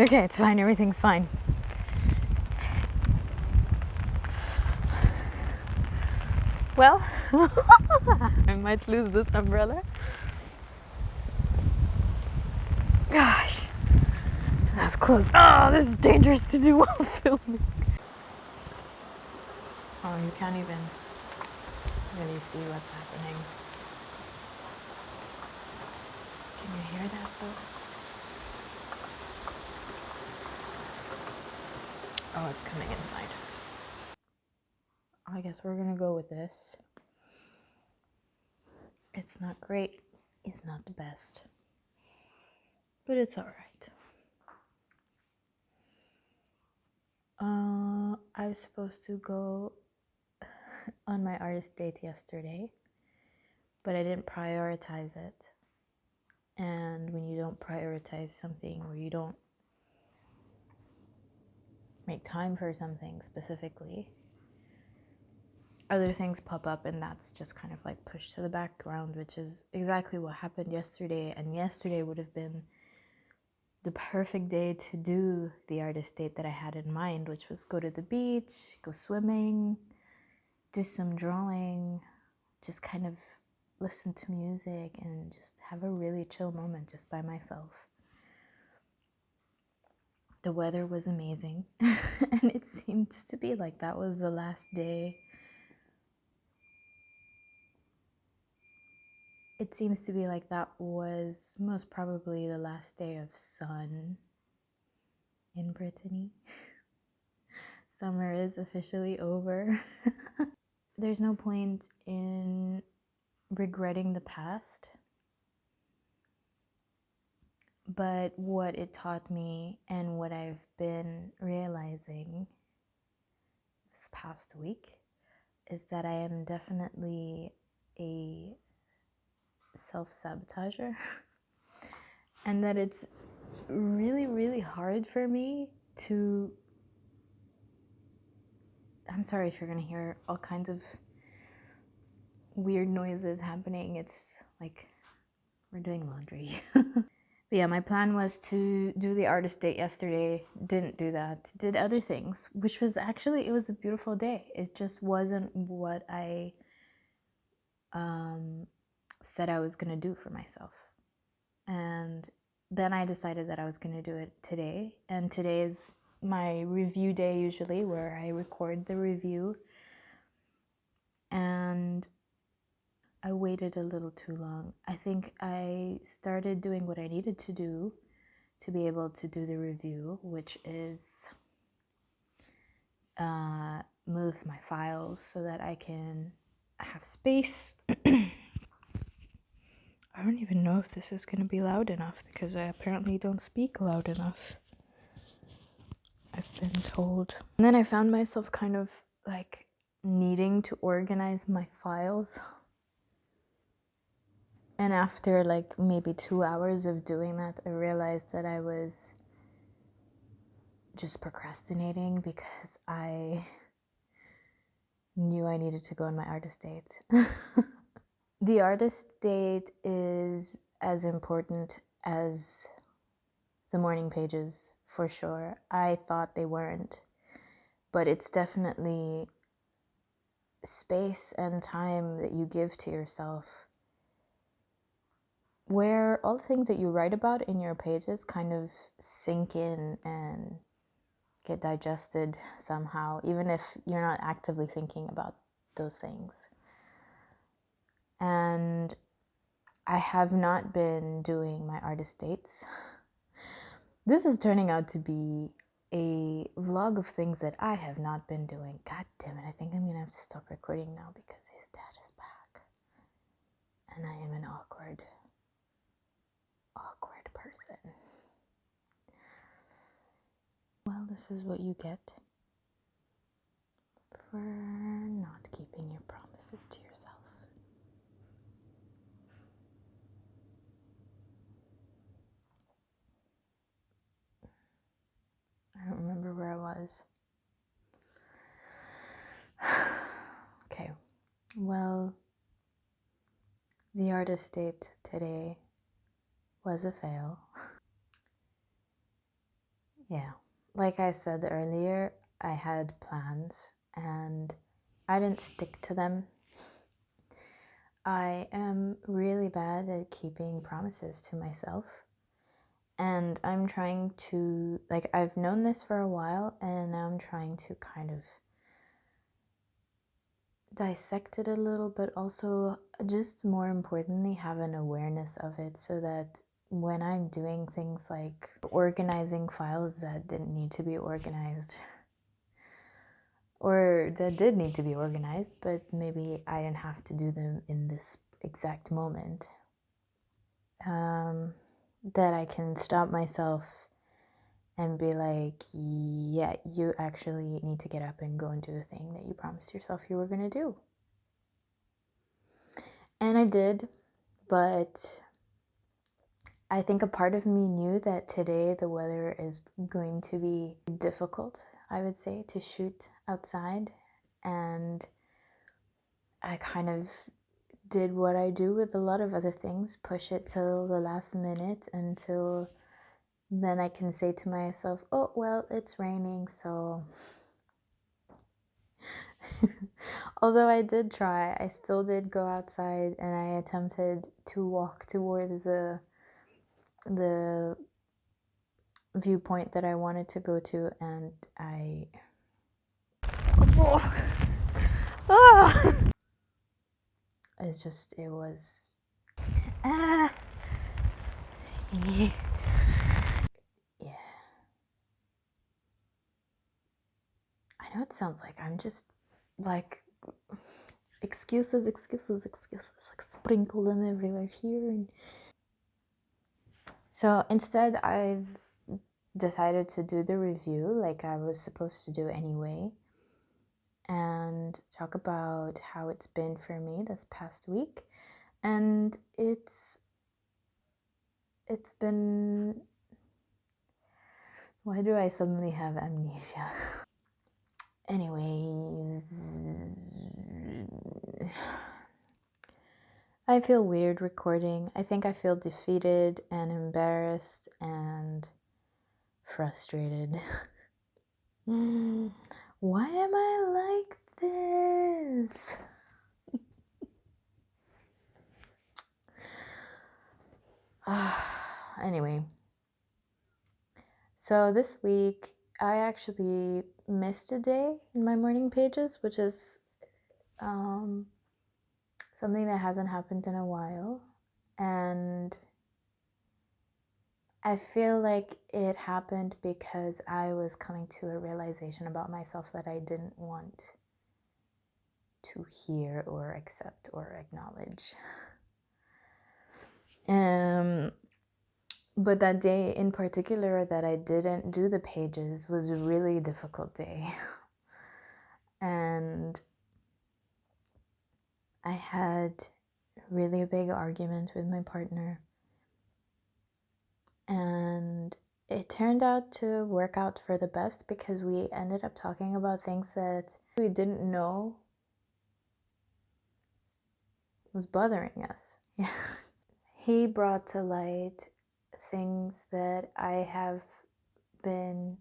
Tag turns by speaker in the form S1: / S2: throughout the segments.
S1: Okay, it's fine. Everything's fine. Well, I might lose this umbrella. Gosh, that's close. Oh, this is dangerous to do while filming. Oh, you can't even really see what's happening. Can you hear that though? Oh, it's coming inside. I guess we're gonna go with this. It's not great. It's not the best. But it's alright. I was supposed to go on my artist date yesterday, but I didn't prioritize it. And when you don't prioritize something, or you don't make time for something specifically, other things pop up, and that's just kind of like pushed to the background, which is exactly what happened yesterday. And yesterday would have been the perfect day to do the artist date that I had in mind, which was go to the beach, go swimming, do some drawing, just kind of listen to music and just have a really chill moment just by myself. The weather was amazing, and it seemed to be like that was the last day. It seems to be like that was most probably the last day of sun in Brittany. Summer is officially over. There's no point in regretting the past, but what it taught me and what I've been realizing this past week is that I am definitely a self-sabotager and that it's really, really hard for me to... I'm sorry if you're gonna hear all kinds of weird noises happening. It's like we're doing laundry. But yeah, my plan was to do the artist date yesterday. Didn't do that. Did other things, which was actually, it was a beautiful day. It just wasn't what I said I was gonna do for myself. And then I decided that I was gonna do it today. And today is my review day usually, where I record the review. And I waited a little too long. I think I started doing what I needed to do to be able to do the review, which is move my files so that I can have space. I don't even know if this is going to be loud enough, because I apparently don't speak loud enough, I've been told. And then I found myself kind of like needing to organize my files. And after like maybe 2 hours of doing that, I realized that I was just procrastinating because I knew I needed to go on my artist date. The artist date is as important as the morning pages, for sure. I thought they weren't, but it's definitely space and time that you give to yourself, where all the things that you write about in your pages kind of sink in and get digested somehow, even if you're not actively thinking about those things. And I have not been doing my artist dates. This is turning out to be a vlog of things that I have not been doing. God damn it, I think I'm gonna have to stop recording now because his dad is back. And I am an awkward person. Well, this is what you get for not keeping your promises to yourself. I don't remember where I was. Okay, well, the artist date today was a fail. Yeah, like I said earlier, I had plans and I didn't stick to them. I am really bad at keeping promises to myself. And I'm trying to, like, I've known this for a while, and now I'm trying to kind of dissect it a little, but also, just more importantly, have an awareness of it so that when I'm doing things like organizing files that didn't need to be organized, or that did need to be organized, but maybe I didn't have to do them in this exact moment, that I can stop myself and be like, yeah, you actually need to get up and go and do the thing that you promised yourself you were going to do. And I did, but I think a part of me knew that today the weather is going to be difficult, I would say, to shoot outside. And I kind of did what I do with a lot of other things, push it till the last minute until then I can say to myself, oh, well, it's raining, so... Although I did try, I still did go outside and I attempted to walk towards the viewpoint that I wanted to go to, and I... It's just, it was... Ah. Yeah. I know it sounds like I'm just like excuses, like sprinkle them everywhere here. And so instead, I've decided to do the review like I was supposed to do anyway, and talk about how it's been for me this past week. And it's been... Why do I suddenly have amnesia? Anyways, I feel weird recording. I think I feel defeated and embarrassed and frustrated. Why am I like this? Anyway, so this week I actually missed a day in my morning pages, which is something that hasn't happened in a while. And I feel like it happened because I was coming to a realization about myself that I didn't want to hear or accept or acknowledge. But that day in particular that I didn't do the pages was a really difficult day. And I had really big argument with my partner. And it turned out to work out for the best because we ended up talking about things that we didn't know was bothering us. He brought to light things that I have been,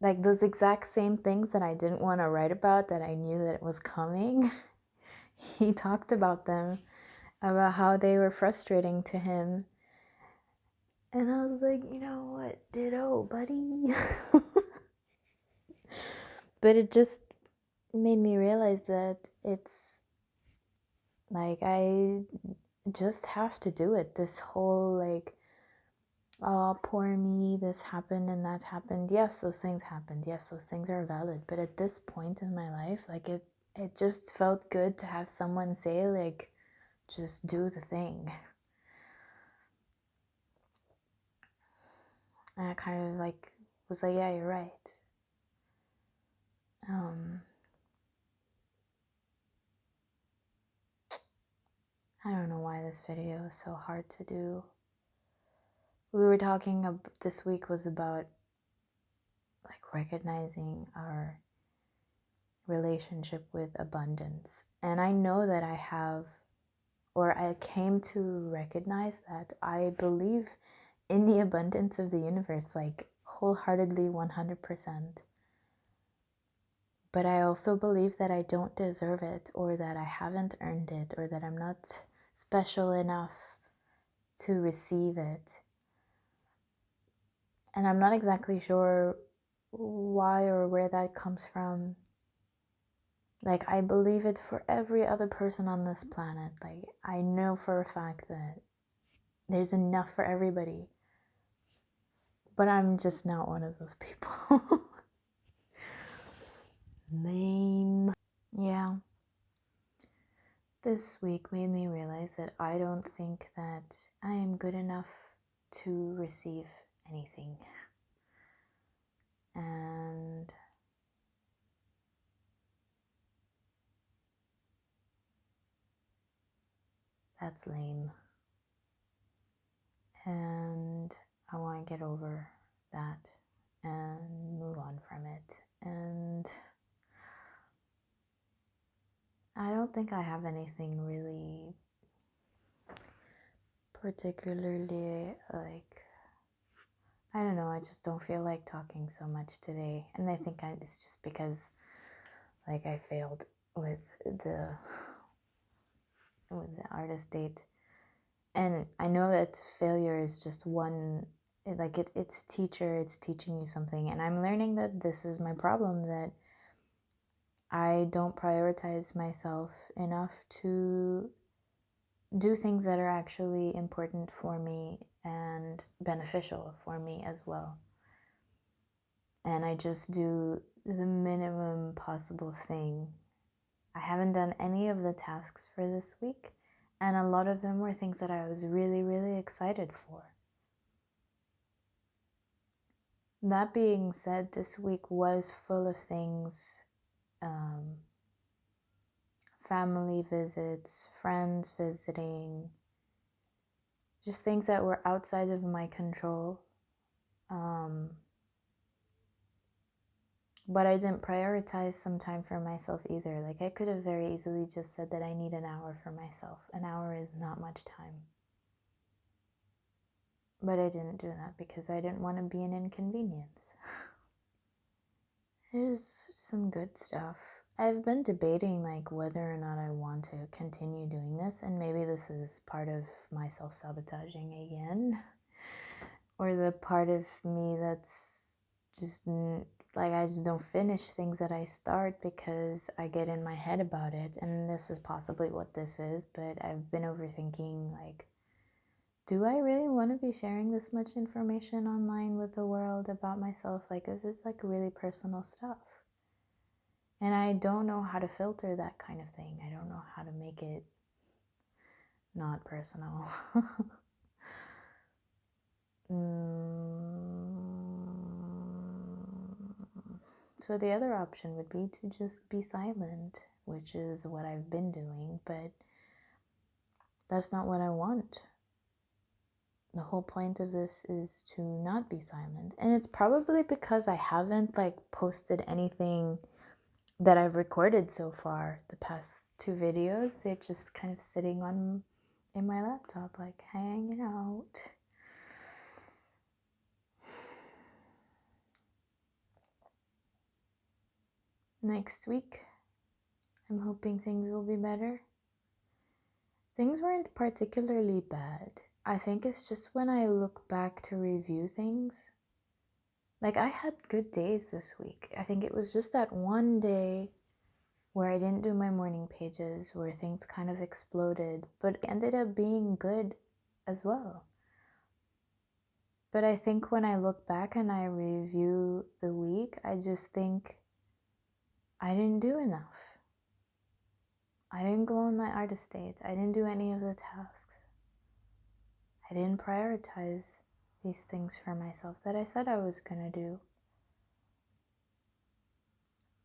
S1: like those exact same things that I didn't want to write about, that I knew that it was coming. He talked about them, about how they were frustrating to him. And I was like, you know what, ditto, buddy. But it just made me realize that it's like I just have to do it. This whole like, oh, poor me, this happened and that happened. Yes, those things happened. Yes, those things are valid. But at this point in my life, like it just felt good to have someone say like, just do the thing. And I kind of like was like, yeah, you're right. I don't know why this video is so hard to do. We were talking this week was about like recognizing our relationship with abundance. And I know that I have, or I came to recognize that I believe in the abundance of the universe, like wholeheartedly 100%. But I also believe that I don't deserve it, or that I haven't earned it, or that I'm not special enough to receive it. And I'm not exactly sure why or where that comes from. Like, I believe it for every other person on this planet. Like, I know for a fact that there's enough for everybody. But I'm just not one of those people. Lame. Yeah. This week made me realize that I don't think that I am good enough to receive anything. And that's lame. And I want to get over that and move on from it. And I don't think I have anything really particularly, like, I don't know, I just don't feel like talking so much today. And I think it's just because, like, I failed with the artist date. And I know that failure is just one, like, it's a teacher, it's teaching you something. And I'm learning that this is my problem, that I don't prioritize myself enough to do things that are actually important for me and beneficial for me as well. And I just do the minimum possible thing. I haven't done any of the tasks for this week, and a lot of them were things that I was really, really excited for. That being said, this week was full of things, family visits, friends visiting, just things that were outside of my control. But I didn't prioritize some time for myself either. Like, I could have very easily just said that I need an hour for myself. An hour is not much time. But I didn't do that because I didn't want to be an inconvenience. There's some good stuff. I've been debating, like, whether or not I want to continue doing this, and maybe this is part of my self-sabotaging again, or the part of me that's just, like, I just don't finish things that I start because I get in my head about it, and this is possibly what this is, but I've been overthinking, like, do I really want to be sharing this much information online with the world about myself? Like, this is, like, really personal stuff. And I don't know how to filter that kind of thing. I don't know how to make it not personal. So the other option would be to just be silent, which is what I've been doing, but that's not what I want. The whole point of this is to not be silent. And it's probably because I haven't, like, posted anything that I've recorded so far. The past 2 videos, they're just kind of sitting in my laptop, like, hanging out. Next week, I'm hoping things will be better. Things weren't particularly bad. I think it's just when I look back to review things, like, I had good days this week. I think it was just that one day where I didn't do my morning pages, where things kind of exploded, but it ended up being good as well. But I think when I look back and I review the week, I just think I didn't do enough. I didn't go on my artist dates. I didn't do any of the tasks. I didn't prioritize these things for myself that I said I was going to do.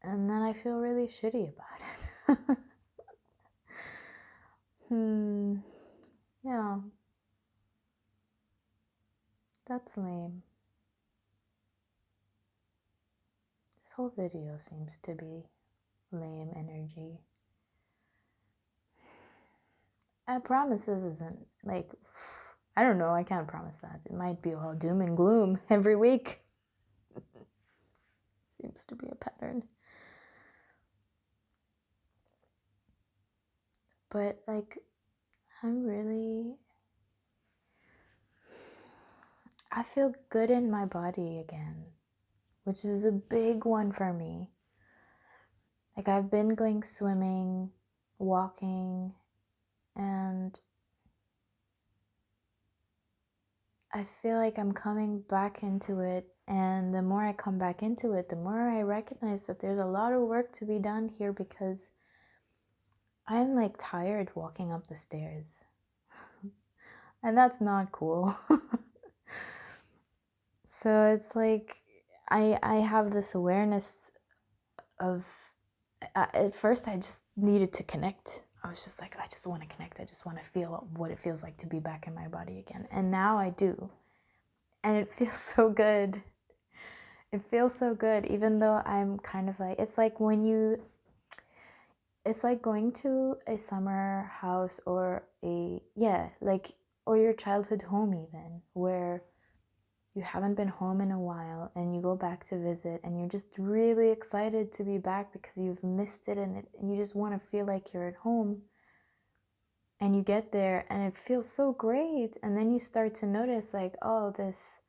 S1: And then I feel really shitty about it. Yeah. That's lame. This whole video seems to be lame energy. I promise this isn't, like, I don't know, I can't promise that. It might be all doom and gloom every week. Seems to be a pattern. But like, I feel good in my body again, which is a big one for me. Like, I've been going swimming, walking, and I feel like I'm coming back into it. And the more I come back into it, the more I recognize that there's a lot of work to be done here, because I'm like tired walking up the stairs. And that's not cool. So it's like I have this awareness of, at first I just needed to connect. I was just like, I just want to connect. I just want to feel what it feels like to be back in my body again. And now I do. And it feels so good. It feels so good, even though I'm kind of like, it's like it's like going to a summer house or or your childhood home even, where you haven't been home in a while and you go back to visit and you're just really excited to be back because you've missed it, and you just want to feel like you're at home. And you get there and it feels so great, and then you start to notice like, oh, this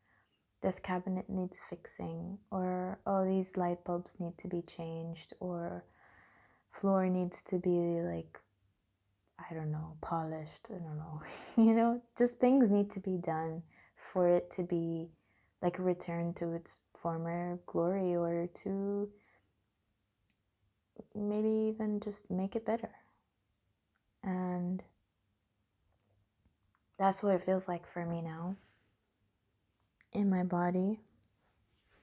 S1: cabinet needs fixing, or oh, these light bulbs need to be changed, or floor needs to be like, I don't know, polished. I don't know. Just things need to be done for it to be like a return to its former glory, or to maybe even just make it better. And that's what it feels like for me now in my body,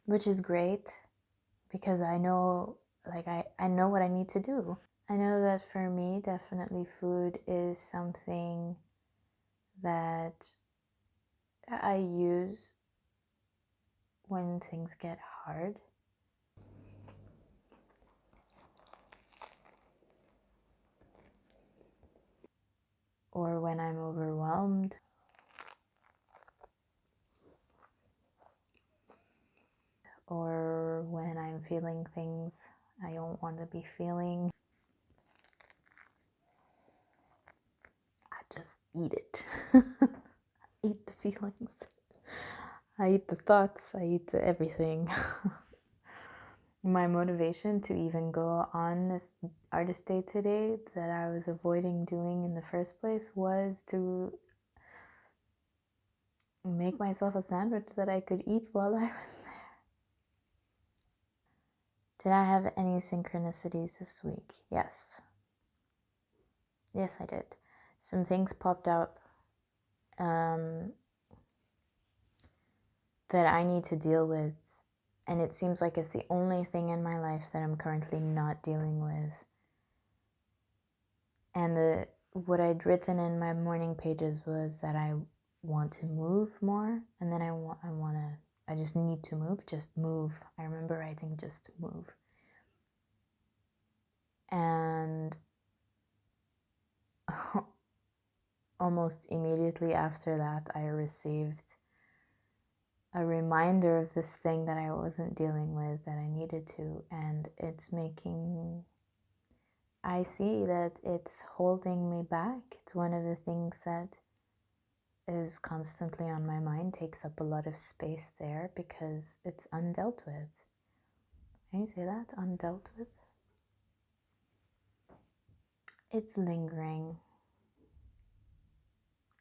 S1: which is great, because I know, like, I know what I need to do. I know that for me, definitely food is something that I use when things get hard. Or when I'm overwhelmed. Or when I'm feeling things I don't want to be feeling. I just eat it. Eat the feelings. I eat the thoughts. I eat everything. My motivation to even go on this artist day today, that I was avoiding doing in the first place, was to make myself a sandwich that I could eat while I was there. Did I have any synchronicities this week? Yes. Yes, I did. Some things popped up that I need to deal with, and it seems like it's the only thing in my life that I'm currently not dealing with. And what I'd written in my morning pages was that I want to move more, and then I just need to move, just move. I remember writing just move. And almost immediately after that, I received a reminder of this thing that I wasn't dealing with, that I needed to, and I see that it's holding me back. It's one of the things that is constantly on my mind, takes up a lot of space there because it's undealt with. Can you say that? Undealt with? It's lingering.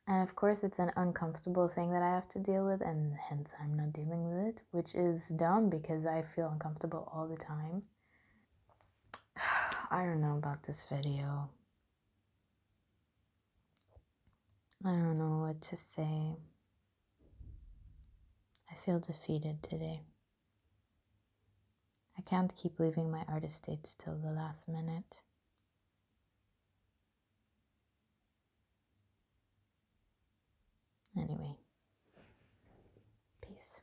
S1: And of course, it's an uncomfortable thing that I have to deal with, and hence I'm not dealing with it, which is dumb because I feel uncomfortable all the time. I don't know about this video. I don't know what to say. I feel defeated today. I can't keep leaving my artist dates till the last minute. Anyway, peace.